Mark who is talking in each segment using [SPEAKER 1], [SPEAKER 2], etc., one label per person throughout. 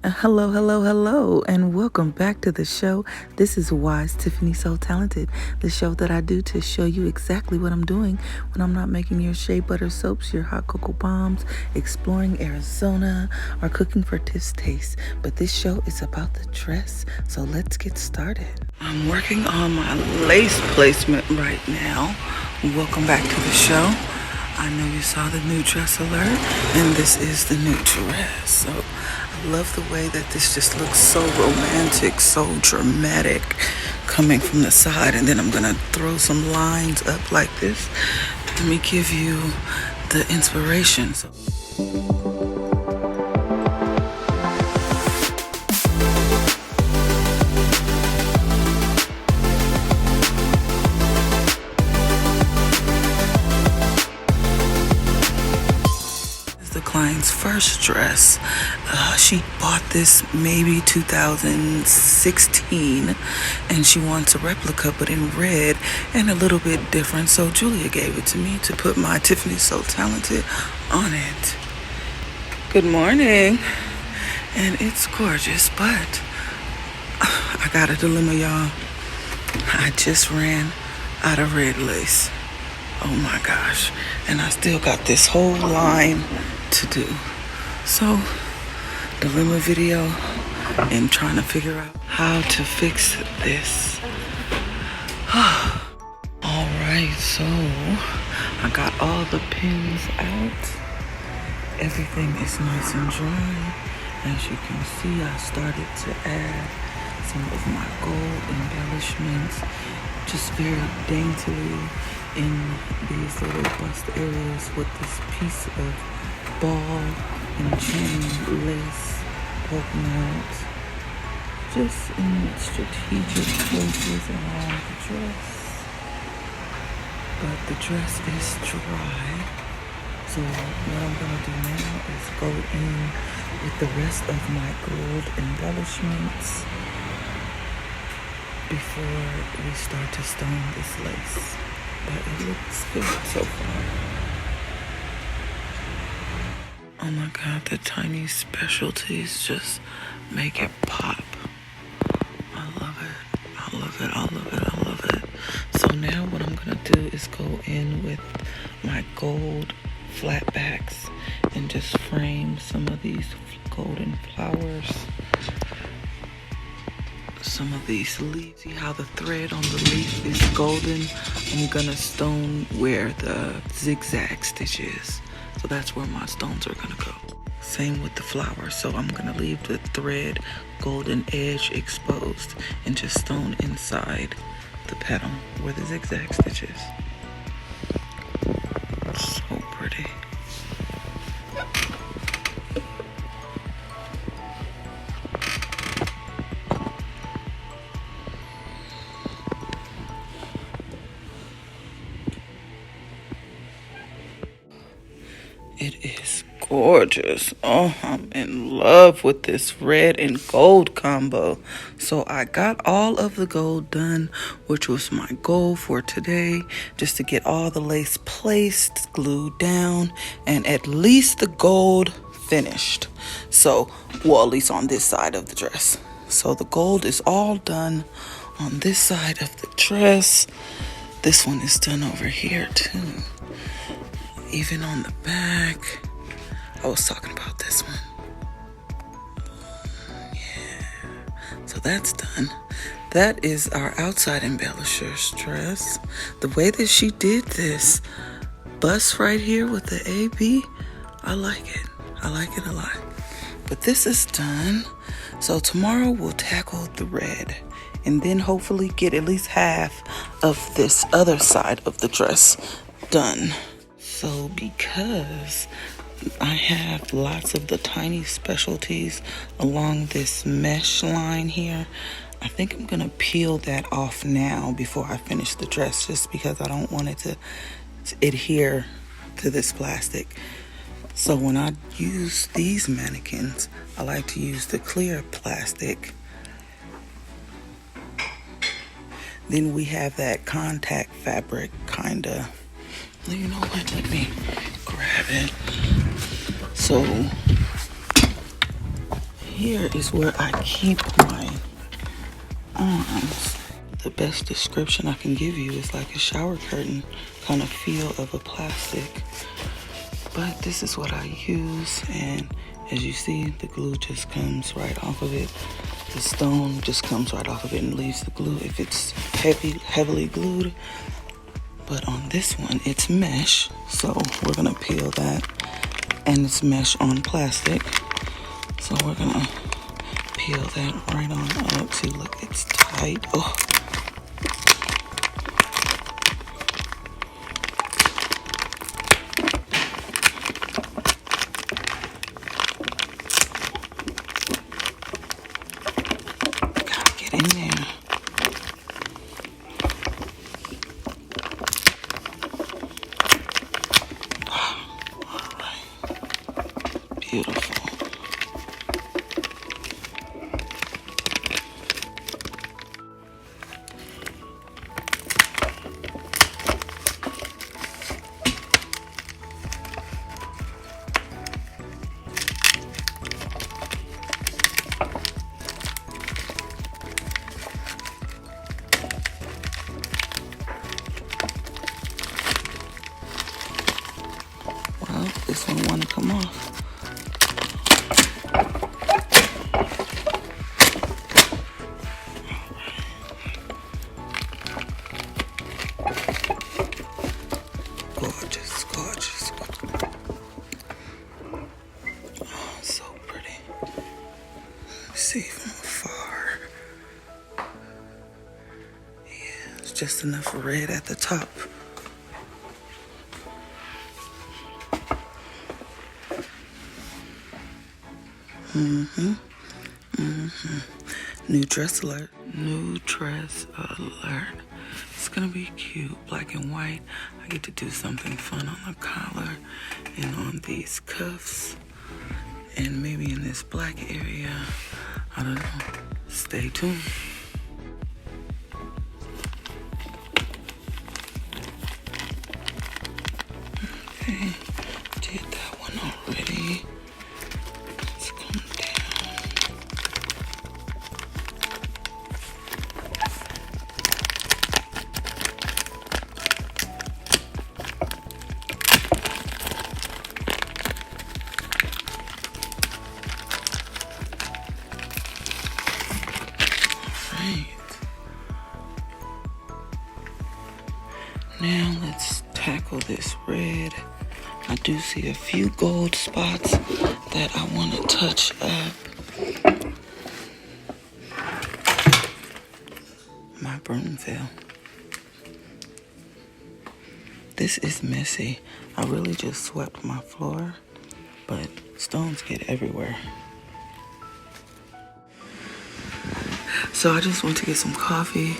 [SPEAKER 1] Hello, hello, hello, and welcome back to the show. This is Wise Tiffany So Talented, the show that I do to show you exactly what I'm doing when I'm not making your shea butter soaps, your hot cocoa bombs, exploring Arizona, or cooking for Tiff's taste. But this show is about the dress, so let's get started. I'm working on my lace placement right now. Welcome back to the show. I know you saw the new dress alert, and this is the new dress. So I love the way that this just looks so romantic, so dramatic coming from the side. And then I'm gonna throw some lines up like this. Let me give you the inspiration. Client's first dress. She bought this maybe 2016 and she wants a replica but in red and a little bit different, so Julia gave it to me to put my Tiffany So Talented on it. Good morning. And it's gorgeous, but I got a dilemma, y'all. I just ran out of red lace. Oh my gosh. And I still got this whole line to do. So, dilemma video and trying to figure out how to fix this. Alright, so I got all the pins out. Everything is nice and dry. As you can see, I started to add some of my gold embellishments, just very daintily in these little bust areas with this piece of ball and chain lace poking out, just in strategic places around the dress. But the dress is dry, so what I'm gonna do now is go in with the rest of my gold embellishments before we start to stone this lace. But it looks good so far. Oh my God, the tiny specialties just make it pop. I love it. I love it. I love it. I love it. So now what I'm gonna do is go in with my gold flatbacks and just frame some of these golden flowers. Some of these leaves. See how the thread on the leaf is golden? I'm gonna stone where the zigzag stitch is. So that's where my stones are gonna go. Same with the flower. So I'm gonna leave the thread golden edge exposed and just stone inside the petal where the zigzag stitch is. So pretty. It is gorgeous. Oh, I'm in love with this red and gold combo. So I got all of the gold done, which was my goal for today, just to get all the lace placed, glued down, and at least the gold finished. So, well, at least on this side of the dress. So the gold is all done on this side of the dress. This one is done over here too. Even on the back. I was talking about this one. Yeah. So that's done. That is our outside embellisher's dress. The way that she did this bust right here with the AB, I like it. I like it a lot. But this is done. So tomorrow we'll tackle the red and then hopefully get at least half of this other side of the dress done. So because I have lots of the tiny specialties along this mesh line here, I think I'm gonna peel that off now before I finish the dress, just because I don't want it to adhere to this plastic. So when I use these mannequins, I like to use the clear plastic. Then we have that contact fabric kinda. You know what, let me grab it. So here is where I keep my arms. The best description I can give you is like a shower curtain kind of feel of a plastic. But this is what I use, and as you see, the glue just comes right off of it. The stone just comes right off of it and leaves the glue if it's heavily glued. But on this one, it's mesh, so we're gonna peel that, and it's mesh on plastic. So we're gonna peel that right on up. See, look, it's tight. Oh. Gotta get in there. All right. Beautiful. Well, this one want to come off. Gorgeous, gorgeous. Oh, so pretty. See from afar. Yeah, it's just enough red at the top. New dress alert. New dress alert. It's gonna be cute, black and white. I get to do something fun on the collar and on these cuffs, and maybe in this black area. I don't know. Stay tuned. Okay, did that one already. Let's come down. Now let's tackle this red. I do see a few gold spots that I want to touch up. My broom fell. This is messy. I really just swept my floor, but stones get everywhere. So I just went to get some coffee.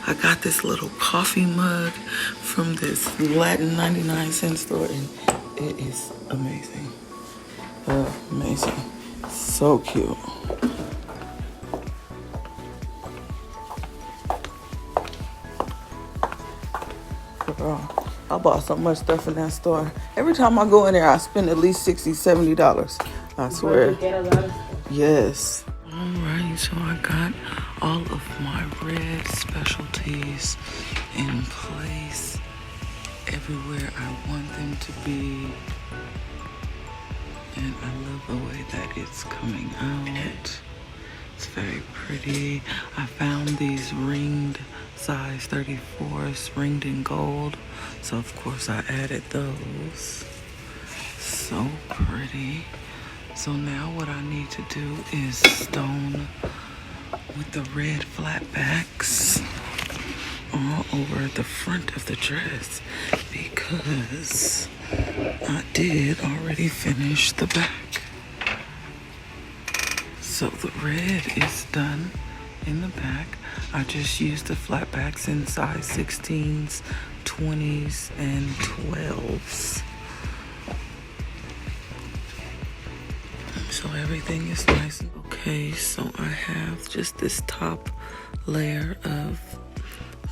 [SPEAKER 1] I got this little coffee mug from this Latin 99-cent store, and it is amazing. Amazing. So cute. Girl, I bought so much stuff in that store. Every time I go in there, I spend at least $60, $70. I swear.
[SPEAKER 2] You get a lot of stuff.
[SPEAKER 1] Yes. Alright, so I got all of my red specialties in place everywhere I want them to be. And I love the way that it's coming out. It's very pretty. I found these ringed size 34s, ringed in gold. So of course I added those. So pretty. So now what I need to do is stone with the red flat backs all over the front of the dress, because I did already finish the back. So the red is done in the back. I just used the flat backs in size 16s, 20s, and 12s. So everything is nice. Okay, so I have just this top layer of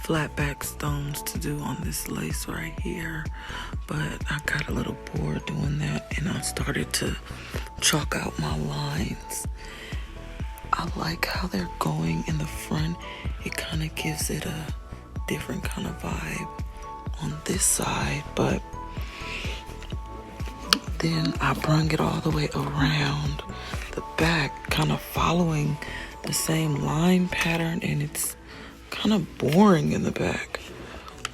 [SPEAKER 1] flat back stones to do on this lace right here, but I got a little bored doing that, and I started to chalk out my lines. I like how they're going in the front. It kind of gives it a different kind of vibe on this side, but then I brung it all the way around the back, kind of following the same line pattern, and it's kind of boring in the back.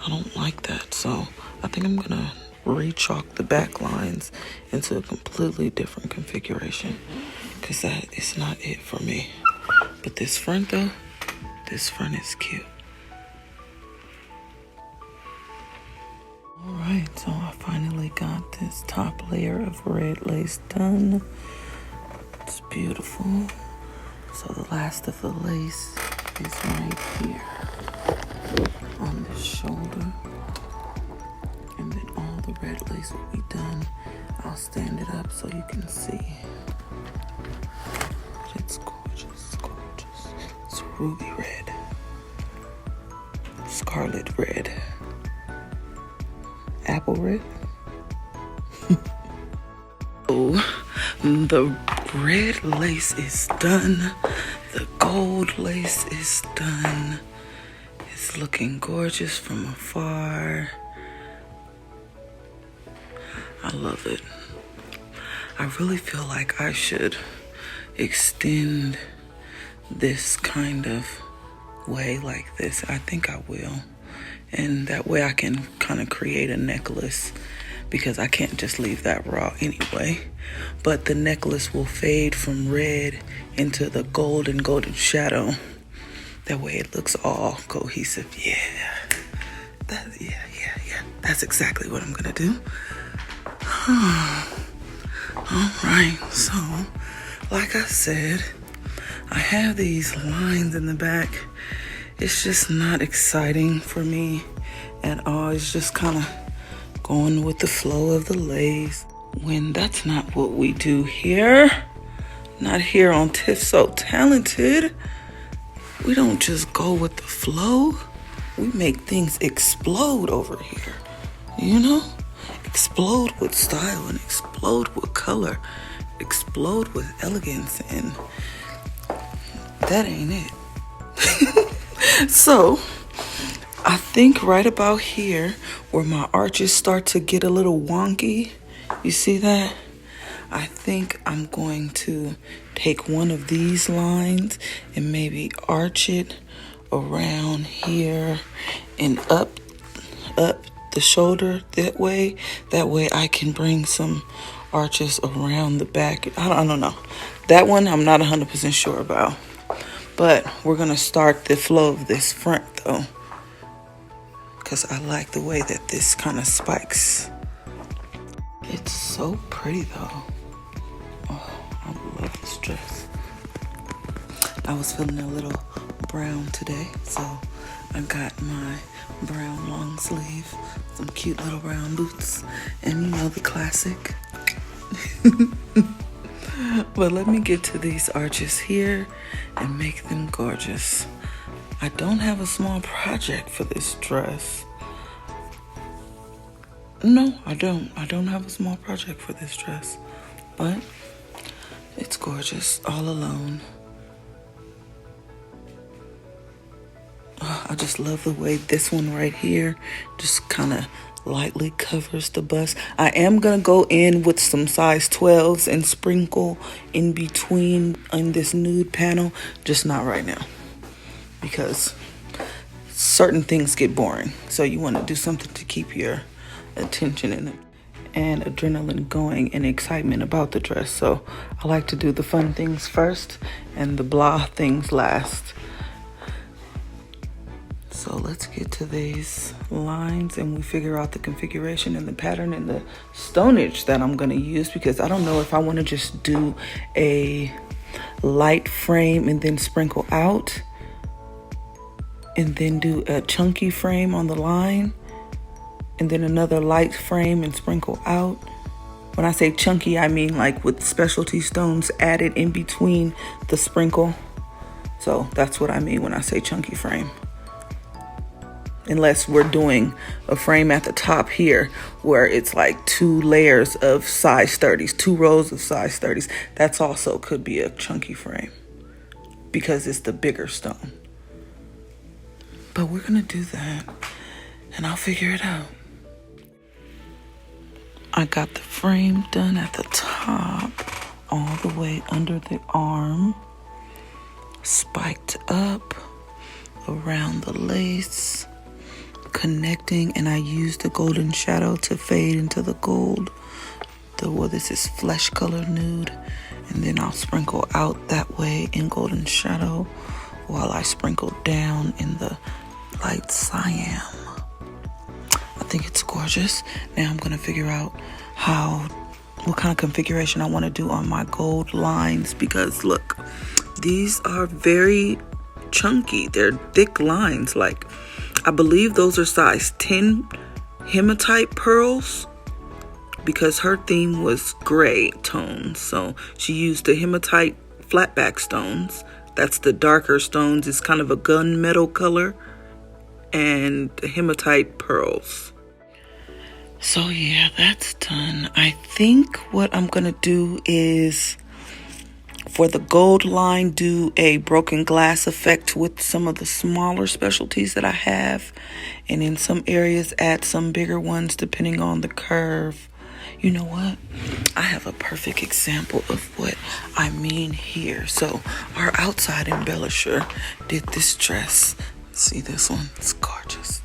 [SPEAKER 1] I don't like that, so I think I'm gonna re-chalk the back lines into a completely different configuration, because that is not it for me. But this front though, this front is cute. Alright, so I finally got this top layer of red lace done. It's beautiful. So the last of the lace is right here on the shoulder. And then all the red lace will be done. I'll stand it up so you can see. But it's gorgeous, gorgeous. It's ruby red. Scarlet red. Apple red. Oh, the red lace is done. The gold lace is done. It's looking gorgeous from afar. I love it. I really feel like I should extend this kind of way like this. I think I will. And that way I can kind of create a necklace, because I can't just leave that raw anyway. But the necklace will fade from red into the golden shadow. That way it looks all cohesive. Yeah. Yeah. That's exactly what I'm gonna do. Alright, so like I said, I have these lines in the back. It's just not exciting for me at all. It's just kind of going with the flow of the lace, when that's not what we do here. Not here on Tiff So Talented. We don't just go with the flow. We make things explode over here, you know? Explode with style and explode with color, explode with elegance, and that ain't it. So I think right about here where my arches start to get a little wonky, you see that? I think I'm going to take one of these lines and maybe arch it around here and up the shoulder that way. That way I can bring some arches around the back. I don't know. That one I'm not 100% sure about. But we're going to start the flow of this front though, because I like the way that this kind of spikes. It's so pretty though. Oh, I love this dress. I was feeling a little brown today, so I got my brown long sleeve, some cute little brown boots, and you know, the classic. But let me get to these arches here and make them gorgeous. I don't have a small project for this dress. No, I don't. I don't have a small project for this dress. But it's gorgeous all alone. Oh, I just love the way this one right here just kind of lightly covers the bust. I am gonna go in with some size 12s and sprinkle in between on this nude panel, just not right now, because certain things get boring. So you want to do something to keep your attention and adrenaline going and excitement about the dress. So I like to do the fun things first and the blah things last. So let's get to these lines and we figure out the configuration and the pattern and the stonage that I'm going to use, because I don't know if I want to just do a light frame and then sprinkle out and then do a chunky frame on the line and then another light frame and sprinkle out. When I say chunky, I mean like with specialty stones added in between the sprinkle. So that's what I mean when I say chunky frame. Unless we're doing a frame at the top here where it's like 2 layers of size 30s, 2 rows of size 30s. That's also could be a chunky frame. because it's the bigger stone. But we're gonna do that and I'll figure it out. I got the frame done at the top, all the way under the arm, spiked up around the lace, connecting, and I used the golden shadow to fade into the gold. This is flesh color nude, and then I'll sprinkle out that way in golden shadow while I sprinkle down in the light cyan. I think it's gorgeous. Now I'm gonna figure out what kind of configuration I want to do on my gold lines, because look, these are very chunky. They're thick lines. Like, I believe those are size 10 hematite pearls, because her theme was gray tones. So she used the hematite flatback stones. That's the darker stones. It's kind of a gunmetal color, and hematite pearls. So yeah, that's done. I think what I'm gonna do is, for the gold line, do a broken glass effect with some of the smaller specialties that I have, and in some areas add some bigger ones depending on the curve. You know what? I have a perfect example of what I mean here. So our outside embellisher did this dress. See this one? It's gorgeous.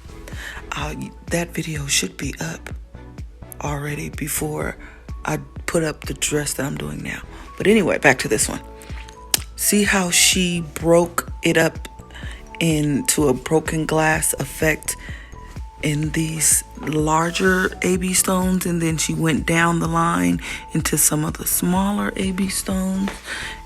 [SPEAKER 1] That video should be up already before I put up the dress that I'm doing now. But anyway, back to this one. See how she broke it up into a broken glass effect in these larger AB stones, and then she went down the line into some of the smaller AB stones,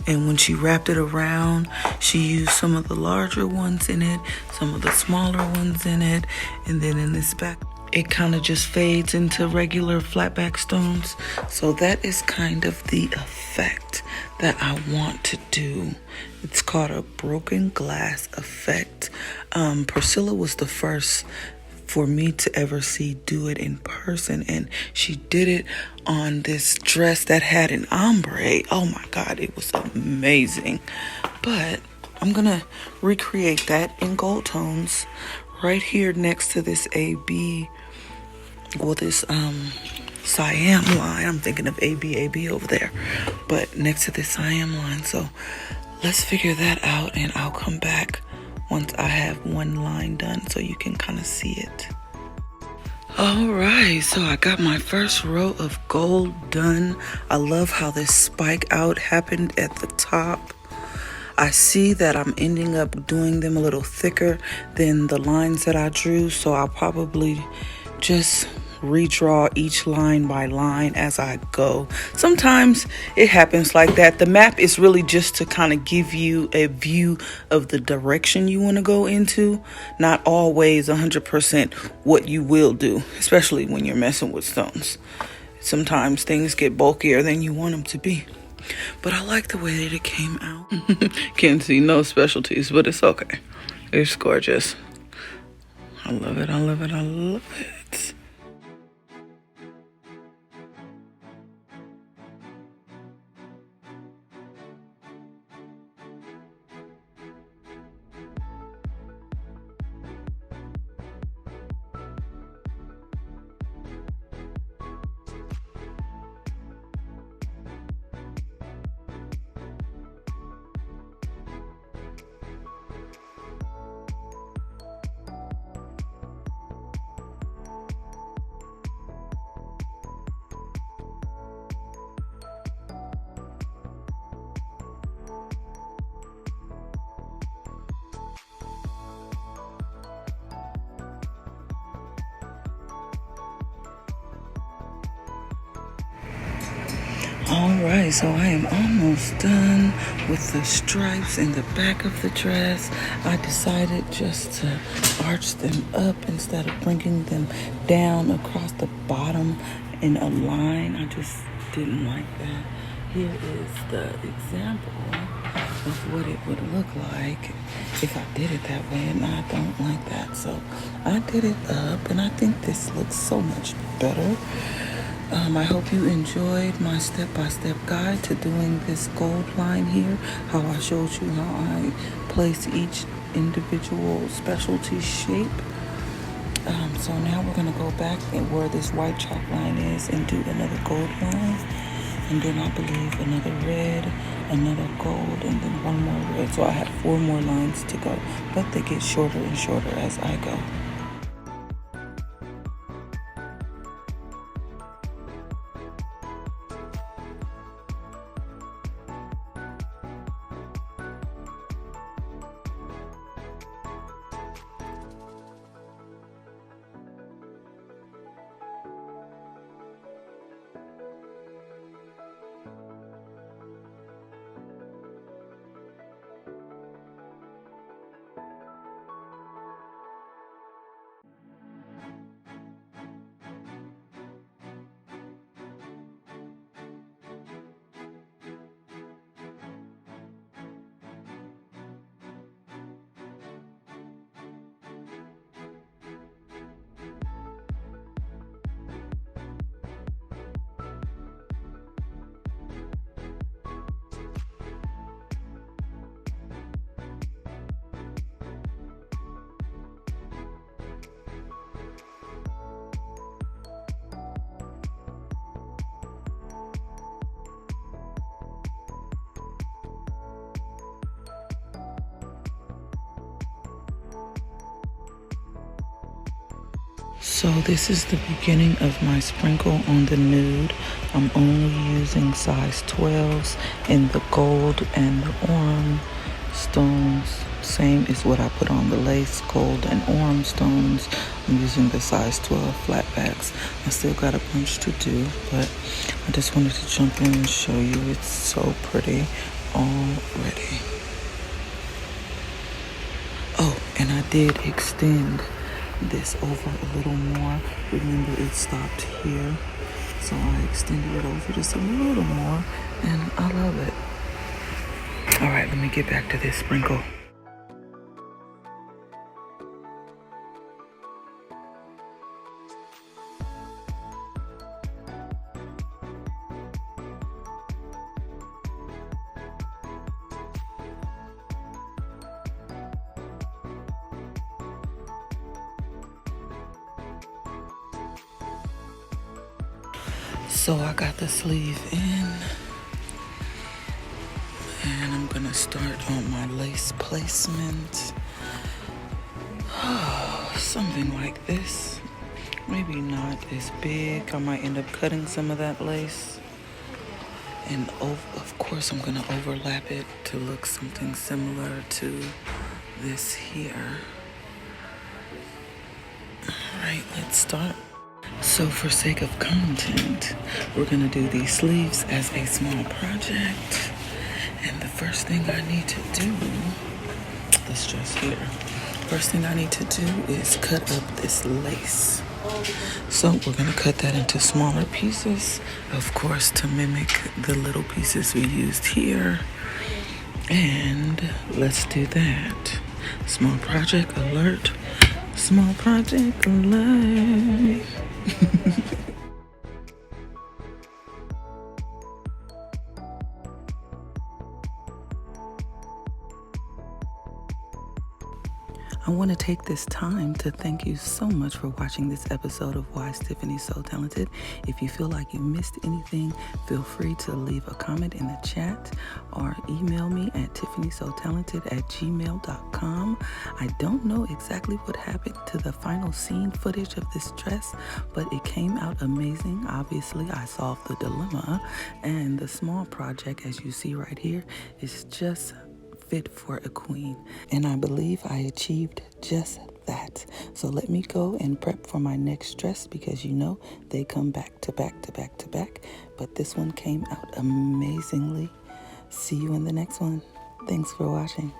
[SPEAKER 1] and when she wrapped it around, she used some of the larger ones in it, some of the smaller ones in it, and then in this back it kind of just fades into regular flatback stones. So that is kind of the effect that I want to do. It's called a broken glass effect. Priscilla was the first for me to ever see do it in person, and she did it on this dress that had an ombre. Oh my God, it was amazing. But I'm gonna recreate that in gold tones right here next to this AB, well, this cyan line. I'm thinking of AB over there, but next to this cyan line. So let's figure that out, and I'll come back once I have one line done so you can kind of see it. All right, so I got my first row of gold done. I love how this spike out happened at the top. I see that I'm ending up doing them a little thicker than the lines that I drew, so I'll probably just redraw each line by line as I go. Sometimes it happens like that. The map is really just to kind of give you a view of the direction you want to go into, not always 100% what you will do, especially when you're messing with stones. Sometimes things get bulkier than you want them to be. But I like the way that it came out. Can't see no specialties, but it's okay. It's gorgeous. I love it, I love it, I love it. Alright, so I am almost done with the stripes in the back of the dress. I decided just to arch them up instead of bringing them down across the bottom in a line. I just didn't like that. Here is the example of what it would look like if I did it that way, and I don't like that. So I did it up, and I think this looks so much better. I hope you enjoyed my step-by-step guide to doing this gold line here, how I showed you how I place each individual specialty shape. So now we're going to go back and where this white chalk line is and do another gold line. And then I believe another red, another gold, and then one more red. So I have 4 more lines to go, but they get shorter and shorter as I go. So this is the beginning of my sprinkle on the nude. I'm only using size 12s in the gold and the orange stones. Same as what I put on the lace, gold and orange stones. I'm using the size 12 flat backs. I still got a bunch to do, but I just wanted to jump in and show you. It's so pretty already. Oh, and I did extend this over a little more. Remember, it stopped here, so I extended it over just a little more, and I love it. All right, let me get back to this sprinkle. So I got the sleeve in, and I'm gonna start on my lace placement. Something like this. Maybe not as big. I might end up cutting some of that lace. And of course I'm gonna overlap it to look something similar to this here. All right, let's start. So for sake of content, we're gonna do these sleeves as a small project. And the first thing I need to do, this dress here, first thing I need to do is cut up this lace. So we're gonna cut that into smaller pieces, of course, to mimic the little pieces we used here. And let's do that. Small project alert. Small project alert. I want to take this time to thank you so much for watching this episode of Why is Tiffany So Talented. If you feel like you missed anything, feel free to leave a comment in the chat or email me at tiffanysotalented@gmail.com. I don't know exactly what happened to the final scene footage of this dress, but it came out amazing. Obviously, I solved the dilemma, and the small project, as you see right here, is just fit for a queen, and I believe I achieved just that. So let me go and prep for my next dress, because you know they come back to back to back to back, but this one came out amazingly. See you in the next one. Thanks for watching.